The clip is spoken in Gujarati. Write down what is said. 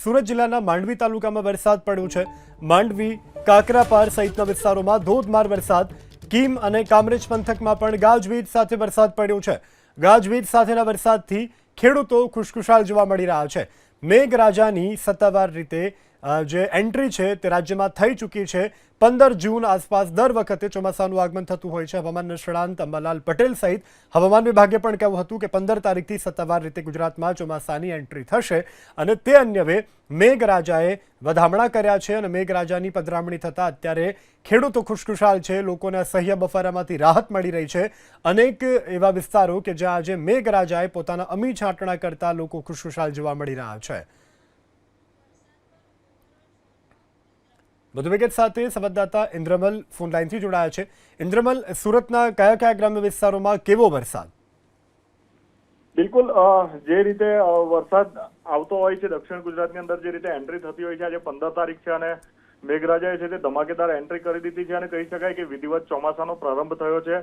સુરત જિલ્લાના માંડવી તાલુકામાં વરસાદ પડ્યો છે। માંડવી, કાકરાપાર સહિતના વિસ્તારોમાં ધોધમાર વરસાદ। કીમ અને કામરેજ પંથકમાં પણ ગાજવીજ સાથે વરસાદ પડ્યો છે। ગાજવીજ સાથેના વરસાદથી ખેડૂતો ખુશખુશાલ જોવા મળી રહ્યા છે। મેઘરાજાની સત્તાવાર રીતે જે એન્ટ્રી છે તે રાજ્યમાં થઈ ચૂકી છે। 15 જૂન આસપાસ દર વખતે ચોમાસાનું આગમન થતું હોય છે। હવામાન નિષ્ણાંત અંબાલાલ પટેલ સહિત હવામાન વિભાગે પણ કહ્યું હતું કે 15 તારીખથી સત્તાવાર રીતે ગુજરાતમાં ચોમાસાની એન્ટ્રી થશે અને તે અન્વયે મેઘરાજાએ વધામણા કર્યા છે અને મેઘરાજાની પધરામણી થતાં અત્યારે ખેડૂતો ખુશખુશાલ છે। લોકોને અસહ્ય બફારામાંથી રાહત મળી રહી છે। અનેક એવા વિસ્તારો કે જ્યાં આજે મેઘરાજાએ પોતાના અમી છાંટણા કરતા લોકો ખુશખુશાલ જોવા મળી રહ્યા છે। વધુ વિગત સાથે સંવાદદાતા ઇન્દ્રમલ ફોન લાઈનથી જોડાયા છે। ઇન્દ્રમલ, સુરતના કયા કયા ગ્રામ્ય વિસ્તારોમાં કેવો વરસાદ? બિલકુલ જે રીતે વરસાદ આવતો હોય છે દક્ષિણ ગુજરાતની અંદર જે રીતે એન્ટ્રી થતી હોય છે, આજે 15 તારીખ છે અને મેઘરાજાએ છે તે ધમાકેદાર એન્ટ્રી કરી દીધી છે અને કહી શકાય કે વિધિવત ચોમાસાનો પ્રારંભ થયો છે।